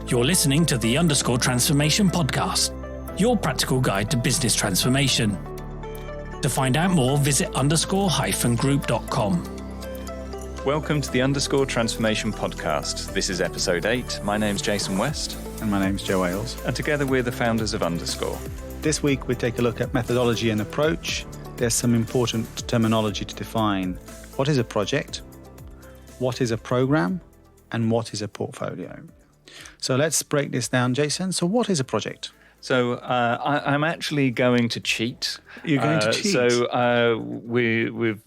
You're listening to the Underscore Transformation Podcast, your practical guide to business transformation. To find out more, visit underscore-group.com. Welcome to the Underscore Transformation Podcast. This is episode 8. My name's Jason West. And my name's Joe Ailes. And together we're the founders of Underscore. This week we take a look at methodology and approach. There's some important terminology to define. What is a project? What is a program? And what is a portfolio? So let's break this down, Jason. So what is a project? So I'm actually going to cheat. You're going to cheat. So we've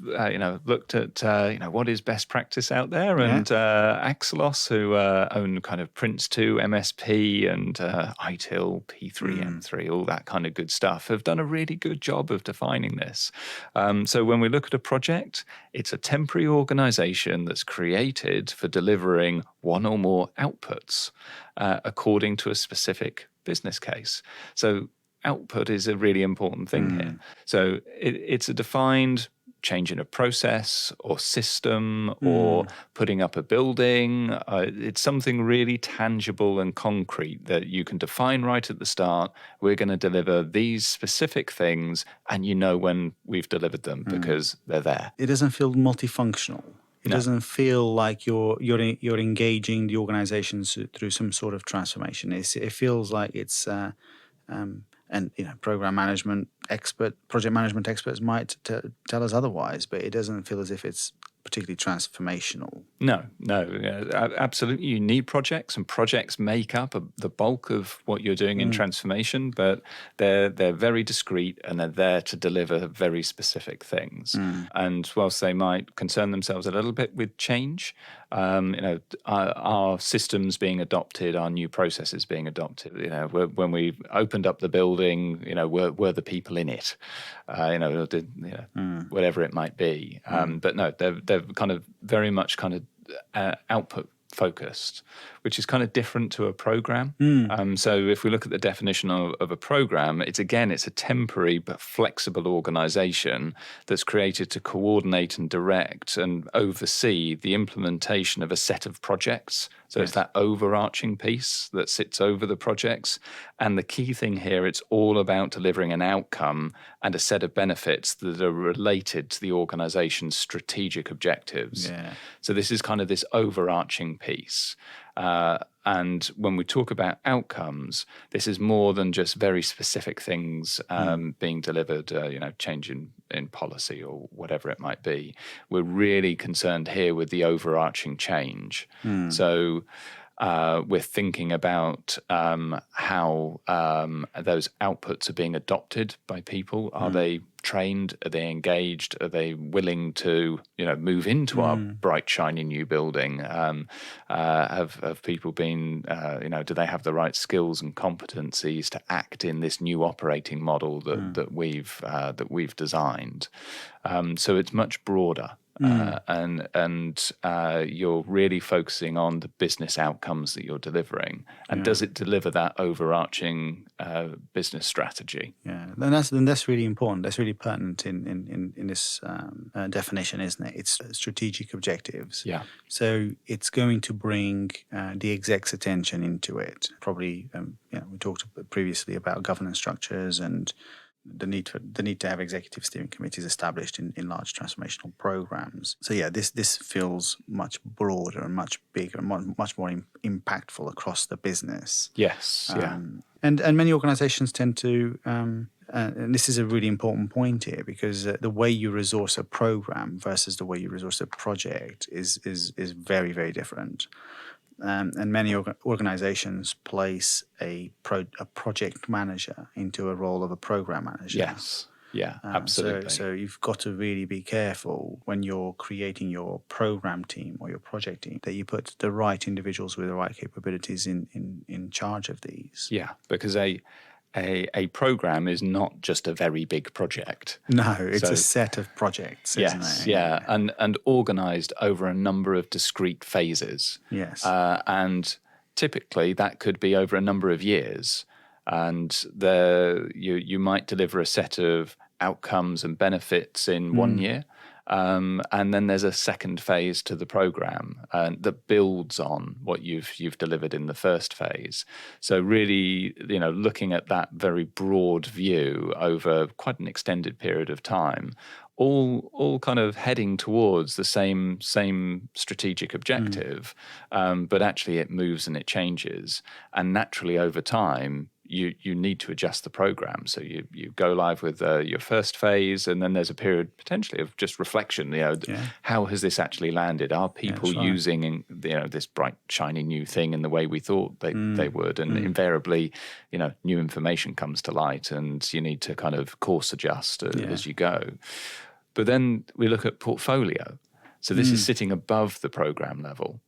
looked at what is best practice out there, and Axelos, who own kind of Prince2, MSP, and ITIL, P3, M3, all that kind of good stuff, have done a really good job of defining this. So when we look at a project, it's a temporary organisation that's created for delivering one or more outputs according to a specific business case. So output is a really important thing here. So it's a defined change in a process or system or putting up a building. It's something really tangible and concrete that you can define right at the start. We're going to deliver these specific things, and you know when we've delivered them because they're there. It doesn't feel multifunctional. It doesn't feel like you're engaging the organizations through some sort of transformation. It feels like it's program management project management experts might tell us otherwise, but it doesn't feel as if it's particularly transformational. No, absolutely. You need projects, and projects make up the bulk of what you're doing in transformation, but they're very discrete and they're there to deliver very specific things. And whilst they might concern themselves a little bit with change, our systems being adopted, our new processes being adopted, when we opened up the building, were the people in it, whatever it might be. But no, they're kind of very much kind of output focused, which is kind of different to a program. So if we look at the definition of a program, it's a temporary but flexible organization that's created to coordinate and direct and oversee the implementation of a set of projects. So it's that overarching piece that sits over the projects. And the key thing here, it's all about delivering an outcome and a set of benefits that are related to the organization's strategic objectives. So this is kind of this overarching piece. And when we talk about outcomes, this is more than just very specific things being delivered, change in policy or whatever it might be. We're really concerned here with the overarching change. So we're thinking about how those outputs are being adopted by people. Are they trained? Are they engaged? Are they willing to, move into our bright, shiny new building? Have people been, do they have the right skills and competencies to act in this new operating model that we've designed? So it's much broader. And you're really focusing on the business outcomes that you're delivering, and does it deliver that overarching business strategy? And that's really important. That's really pertinent in this definition, isn't it? It's strategic objectives. So it's going to bring the exec's attention into it. Probably, we talked previously about governance structures and the need to have executive steering committees established in large transformational programs. So this feels much broader and much bigger, much more impactful across the business. And many organizations tend to, and this is a really important point here, because the way you resource a program versus the way you resource a project is very, very different. And many organizations place a project manager into a role of a program manager. Absolutely. So you've got to really be careful when you're creating your program team or your project team that you put the right individuals with the right capabilities in charge of these. Because a program is not just a very big project. No, it's a set of projects, isn't it? And organised over a number of discrete phases. And typically that could be over a number of years. And you might deliver a set of outcomes and benefits in 1 year, And then there's a second phase to the program that builds on what you've delivered in the first phase. So really, looking at that very broad view over quite an extended period of time, all kind of heading towards the same strategic objective, but actually it moves and it changes. And naturally over time, you need to adjust the program. So you go live with your first phase, and then there's a period potentially of just reflection. How has this actually landed? Are people using this bright, shiny new thing in the way we thought they would? And invariably, new information comes to light, and you need to kind of course adjust as you go. But then we look at portfolio. So this is sitting above the program level.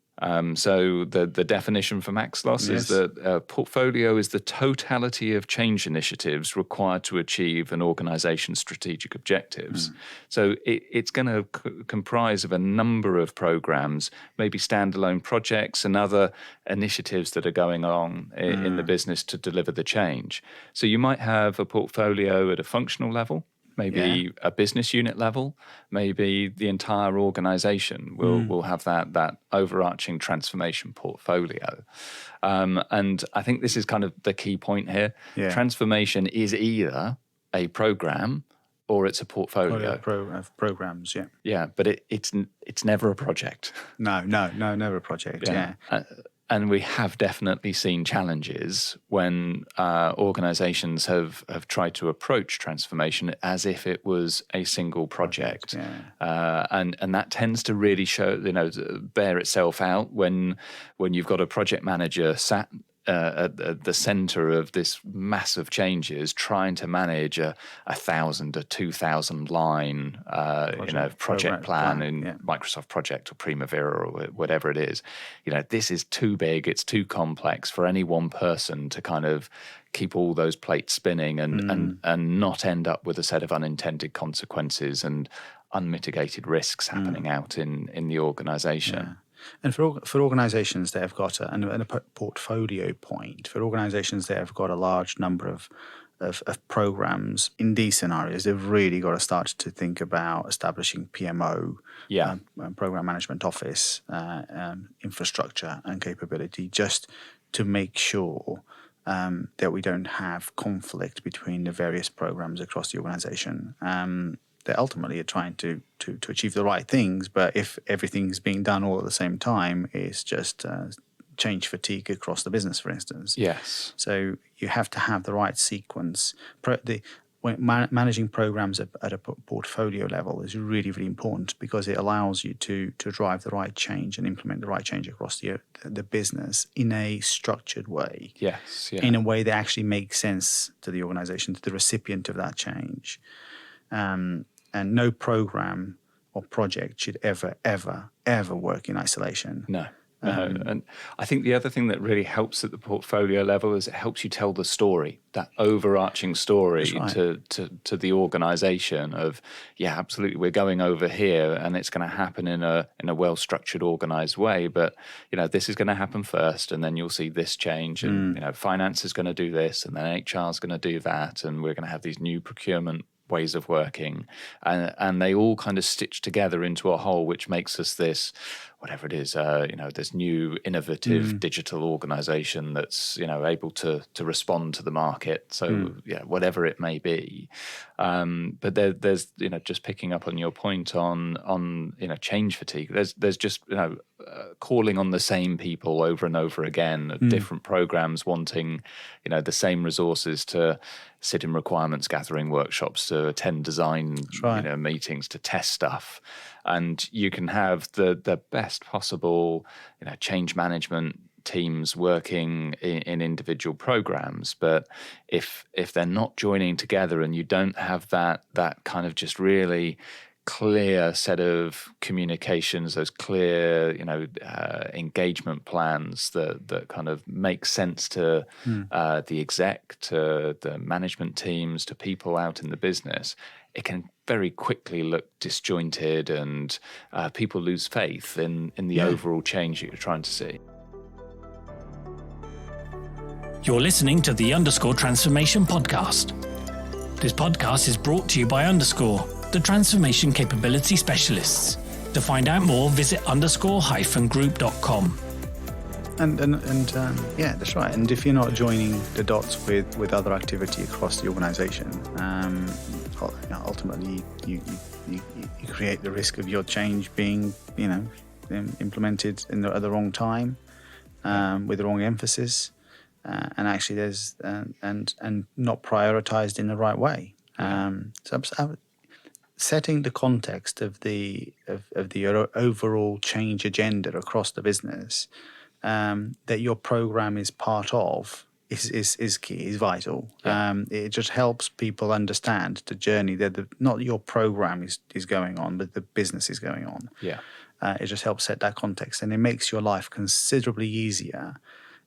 So the definition from Axelos is that portfolio is the totality of change initiatives required to achieve an organization's strategic objectives. So it's going to comprise of a number of programs, maybe standalone projects and other initiatives that are going on in the business to deliver the change. So you might have a portfolio at a functional level, maybe a business unit level, maybe the entire organization will have that overarching transformation portfolio. And I think this is kind of the key point here. Yeah. Transformation is either a program or it's a portfolio. Of programs, yeah. Yeah, but it's never a project. No, never a project, yeah. And we have definitely seen challenges when organizations have tried to approach transformation as if it was a single project. And that tends to really bear itself out when you've got a project manager sat at the center of this massive changes, trying to manage a 1,000 or 2,000 line project plan in Microsoft Project or Primavera or whatever it is. This is too big, it's too complex for any one person to kind of keep all those plates spinning and not end up with a set of unintended consequences and unmitigated risks happening out in the organization. Yeah. And for organizations that have got a portfolio point, for organizations that have got a large number of programs in these scenarios, they've really got to start to think about establishing PMO, program management office, infrastructure and capability, just to make sure that we don't have conflict between the various programs across the organization. They ultimately are trying to achieve the right things, but if everything's being done all at the same time, it's just change fatigue across the business, for instance. Yes. So you have to have the right sequence. Managing programs at a portfolio level is really, really important because it allows you to drive the right change and implement the right change across the business in a structured way. Yes. Yeah. In a way that actually makes sense to the organization, to the recipient of that change. And no program or project should ever work in isolation. No. And I think the other thing that really helps at the portfolio level is it helps you tell the story, that overarching story to the organization of, absolutely, we're going over here and it's going to happen in a well-structured, organized way. But, this is going to happen first and then you'll see this change and, finance is going to do this and then HR is going to do that. And we're going to have these new procurement ways of working, and they all kind of stitch together into a whole, which makes us this, whatever it is, this new innovative digital organization that's able to respond to the market. So whatever it may be, but there's just picking up on your point on change fatigue. There's just calling on the same people over and over again, different programs wanting the same resources to sit in requirements gathering workshops, to attend design meetings, to test stuff. And you can have the best possible change management teams working in individual programs, but if they're not joining together and you don't have that kind of just really clear set of communications, those clear engagement plans that kind of make sense to the exec, to the management teams, to people out in the business, it can very quickly look disjointed and people lose faith in the overall change that you're trying to see. You're listening to the Underscore Transformation Podcast. This podcast is brought to you by Underscore, the transformation capability specialists. To find out more, visit _group.com. And yeah, that's right. And if you're not joining the dots with other activity across the organisation, ultimately you create the risk of your change being, implemented at the wrong time, with the wrong emphasis, and actually there's and not prioritised in the right way. Setting the context of the overall change agenda across the business, that your program is part of, is key, is vital. It just helps people understand the journey that not your program is going on, but the business is going on. It just helps set that context, and it makes your life considerably easier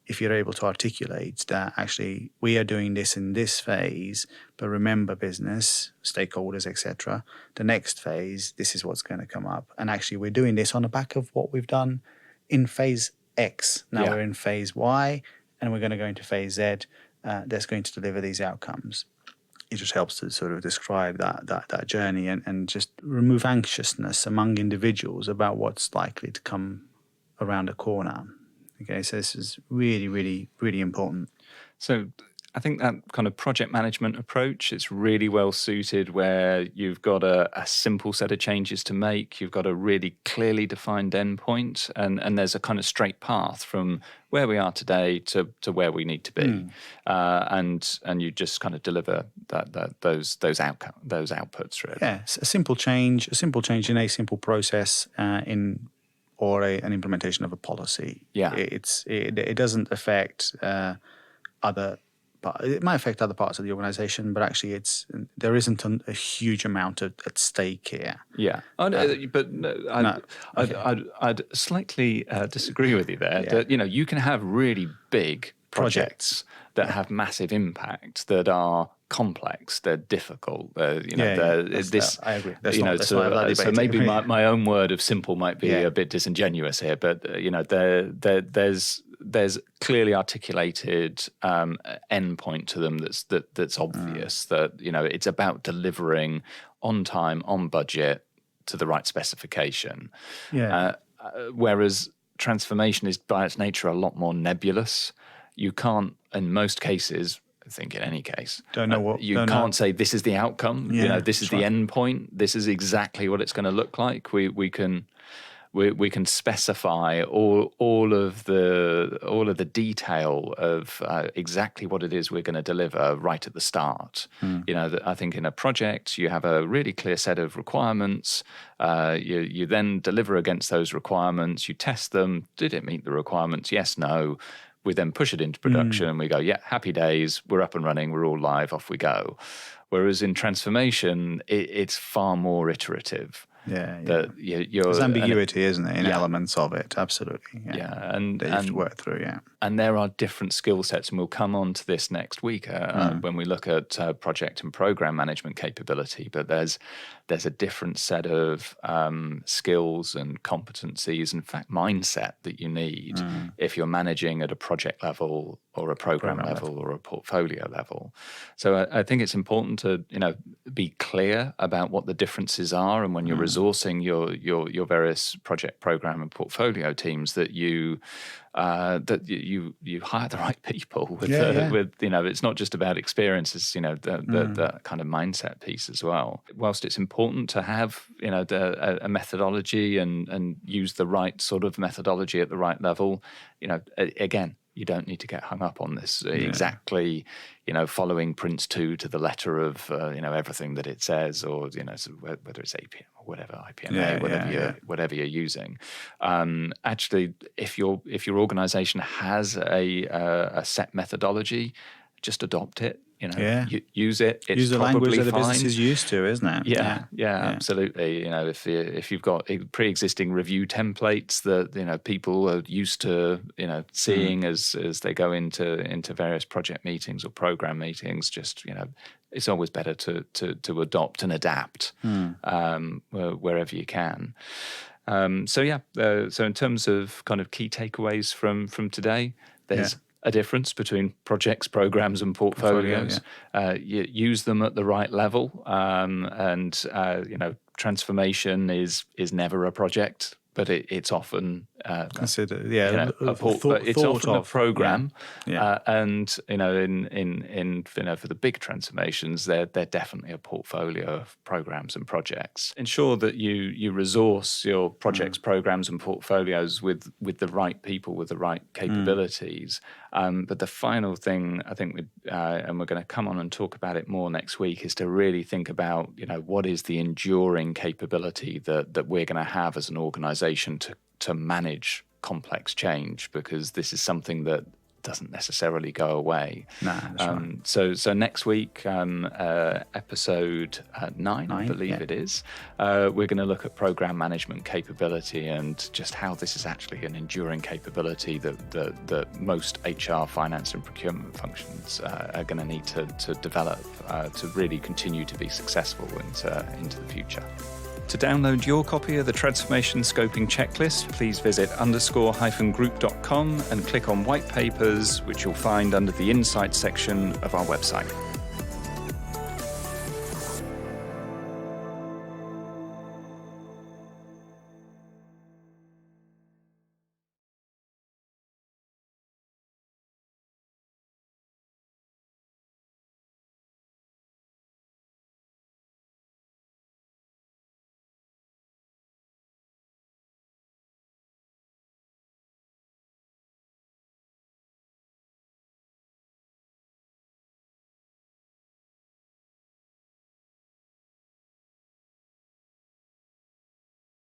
if you're able to articulate that actually we are doing this in this phase, but remember business, stakeholders, etc. The next phase, this is what's going to come up. And actually we're doing this on the back of what we've done in phase X. Now we're in phase Y, and we're going to go into phase Z that's going to deliver these outcomes. It just helps to sort of describe that journey and just remove anxiousness among individuals about what's likely to come around the corner. Okay, so this is really, really, really important. So I think that kind of project management approach is really well suited where you've got a simple set of changes to make, you've got a really clearly defined endpoint, and there's a kind of straight path from where we are today to where we need to be, and you just kind of deliver those outputs really. Yeah, a simple change in a simple process or an implementation of a policy. It doesn't affect other. But it might affect other parts of the organisation, but actually, there isn't a huge amount at stake here. I'd slightly disagree with you there. That you can have really big projects that have massive impact, that are complex, they're difficult. I agree. So maybe my own word of simple might be a bit disingenuous here, but there's clearly articulated endpoint to them that's obvious, that it's about delivering on time, on budget, to the right specification. Whereas transformation is by its nature a lot more nebulous. You can't, in most cases, I think in any case, can't say this is the outcome. This is the end point. This is exactly what it's going to look like. We can specify all of the detail of exactly what it is we're going to deliver right at the start. I think in a project you have a really clear set of requirements. You then deliver against those requirements. You test them. Did it meet the requirements? Yes, no. We then push it into production and we go, happy days, we're up and running, we're all live, off we go. Whereas in transformation, it's far more iterative. There's ambiguity, isn't there, in elements of it? Absolutely. And that you have to work through. And there are different skill sets, and we'll come on to this next week when we look at project and program management capability. But there's a different set of skills and competencies, in fact, mindset that you need if you're managing at a project level or a program level or a portfolio level. So I think it's important to be clear about what the differences are, and when you're resourcing your various project, program, and portfolio teams, that you hire the right people with it's not just about experience, it's the kind of mindset piece as well. Whilst it's important to have a methodology and use the right sort of methodology at the right level, again, you don't need to get hung up on this exactly, following Prince 2 to the letter of, everything that it says, or, whether it's APM or whatever, IPMA, whatever you're using. Actually, if your organization has a set methodology, just adopt it. Use it. It's use the language that the fine. business is used to, isn't it? Yeah, absolutely. If you've got pre-existing review templates that people are used to, seeing as they go into various project meetings or program meetings, just it's always better to adopt and adapt wherever you can. So in terms of kind of key takeaways from today, there's a difference between projects, programs, and portfolios. You use them at the right level, and transformation is never a project, but it's often considered it's often a program. And for the big transformations, they're definitely a portfolio of programs and projects. Ensure that you resource your projects, programs, and portfolios with the right people, with the right capabilities. But the final thing, I think, and we're going to come on and talk about it more next week, is to really think about, what is the enduring capability that we're going to have as an organization to manage complex change, because this is something that doesn't necessarily go away. That's right. So next week, episode 9, I believe it is, we're going to look at program management capability and just how this is actually an enduring capability that most HR, finance, and procurement functions are going to need to develop to really continue to be successful into the future. To download your copy of the Transformation Scoping Checklist, please visit _group.com and click on White Papers, which you'll find under the Insights section of our website.